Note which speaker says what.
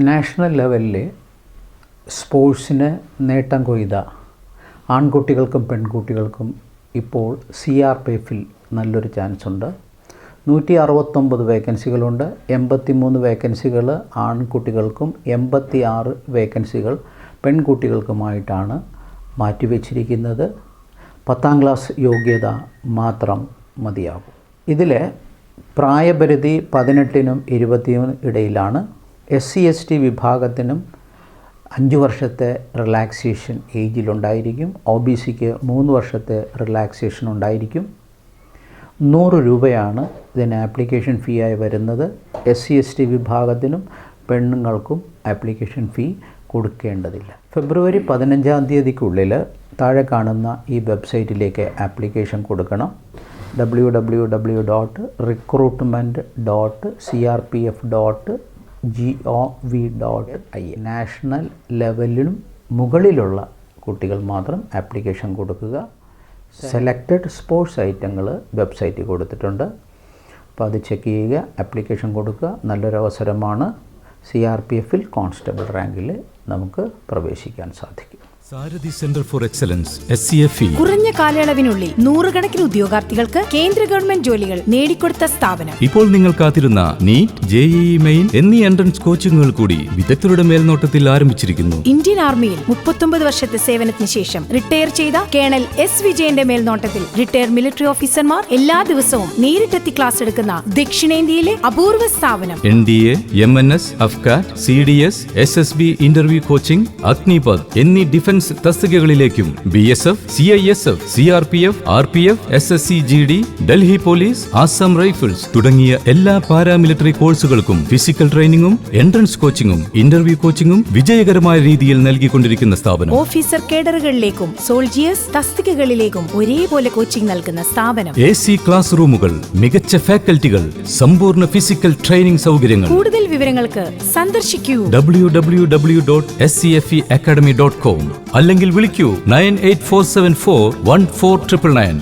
Speaker 1: National ലെവലിൽ സ്പോർട്സിന് നേട്ടം കൊയ്ത ആൺകുട്ടികൾക്കും പെൺകുട്ടികൾക്കും ഇപ്പോൾ CRPFൽ നല്ലൊരു ചാൻസ് ഉണ്ട്. 169 വേക്കൻസികളുണ്ട്. 83 വേക്കൻസികൾ ആൺകുട്ടികൾക്കും 86 വേക്കൻസികൾ പെൺകുട്ടികൾക്കുമായിട്ടാണ് മാറ്റിവെച്ചിരിക്കുന്നത്. 10ാം ക്ലാസ് യോഗ്യത മാത്രം മതിയാകും. ഇതിൽ പ്രായപരിധി 18നും 20നും ഇടയിലാണ്. SC/ST വിഭാഗത്തിനും 5 വർഷത്തെ റിലാക്സേഷൻ ഏജിലുണ്ടായിരിക്കും. OBCക്ക് 3 വർഷത്തെ റിലാക്സേഷൻ ഉണ്ടായിരിക്കും. 100 രൂപയാണ് ഇതിന് ആപ്ലിക്കേഷൻ ഫീ ആയി വരുന്നത്. SC/ST വിഭാഗത്തിനും പെണ്ണുങ്ങൾക്കും ആപ്ലിക്കേഷൻ ഫീ കൊടുക്കേണ്ടതില്ല. ഫെബ്രുവരി 15-ാം തീയതിക്കുള്ളിൽ താഴെ കാണുന്ന ഈ വെബ്സൈറ്റിലേക്ക് ആപ്ലിക്കേഷൻ കൊടുക്കണം. www.recruitment.crpf.gov.in. നാഷണൽ ലെവലിനും മുകളിലുള്ള കുട്ടികൾ മാത്രം ആപ്ലിക്കേഷൻ കൊടുക്കുക. സെലക്റ്റഡ് സ്പോർട്സ് ഐറ്റങ്ങൾ വെബ്സൈറ്റിൽ കൊടുത്തിട്ടുണ്ട്. അപ്പോൾ അത് ചെക്ക് ചെയ്യുക, ആപ്ലിക്കേഷൻ കൊടുക്കുക. നല്ലൊരു അവസരമാണ്. CRPFൽ കോൺസ്റ്റബിൾ റാങ്കിൽ നമുക്ക് പ്രവേശിക്കാൻ സാധിക്കും.
Speaker 2: സാരഥി സെന്റർ ഫോർ എക്സലൻസ് SCFE
Speaker 3: കുറഞ്ഞ കാലയളവിനുള്ളിൽ നൂറുകണക്കിന് ഉദ്യോഗാർത്ഥികൾക്ക് കേന്ദ്ര ഗവൺമെന്റ് ജോലികൾ നേടിക്കൊടുത്ത സ്ഥാപനം.
Speaker 2: ഇപ്പോൾ നിങ്ങൾ കാത്തിരുന്ന നീറ്റ്, JEE മെയിൻ എന്നീ എൻട്രൻസ് കോച്ചിങ്ങുകൾ കൂടി വിദഗ്ധരുടെ മേൽനോട്ടത്തിൽ ആരംഭിച്ചിരിക്കുന്നു.
Speaker 3: ഇന്ത്യൻ ആർമിയിൽ 39 വർഷത്തെ സേവനത്തിന് ശേഷം റിട്ടയർ ചെയ്ത കേണൽ S. വിജയന്റെ മേൽനോട്ടത്തിൽ റിട്ടയർ മിലിറ്ററി ഓഫീസർമാർ എല്ലാ ദിവസവും നേരിട്ടെത്തി ക്ലാസ് എടുക്കുന്ന ദക്ഷിണേന്ത്യയിലെ അപൂർവ സ്ഥാപനം.
Speaker 2: NDA, MNS, AFCAT, CDS, SSB interview coaching, Agnipath എന്നീ ഡിഫൻസ് തസ്തികകളിലേക്കും BSF, CISF, CRPF, RPF, SSC GD, Delhi police, Assam rifles തുടങ്ങിയ എല്ലാ പാരാമിലിറ്ററി കോഴ്സുകൾക്കും ഫിസിക്കൽ ട്രെയിനിങ്ങും എൻട്രൻസ് കോച്ചിങ്ങും ഇന്റർവ്യൂ കോച്ചിങ്ങും വിജയകരമായ രീതിയിൽ നൽകിക്കൊണ്ടിരിക്കുന്ന സ്ഥാപനം.
Speaker 3: ഓഫീസർ കേഡറുകളിലേക്കും സോൾജിയേഴ്സ് തസ്തികകളിലേക്കും ഒരേപോലെ കോച്ചിംഗ് നൽകുന്ന സ്ഥാപനം.
Speaker 2: AC ക്ലാസ് റൂമുകൾ, മികച്ച ഫാക്കൽറ്റികൾ, സമ്പൂർണ്ണ ഫിസിക്കൽ ട്രെയിനിംഗ് സൗകര്യങ്ങൾ.
Speaker 3: കൂടുതൽ വിവരങ്ങൾക്ക് സന്ദർശിക്കൂ
Speaker 2: www.scfeacademy.com അല്ലെങ്കിൽ വിളിക്കൂ 9847414999.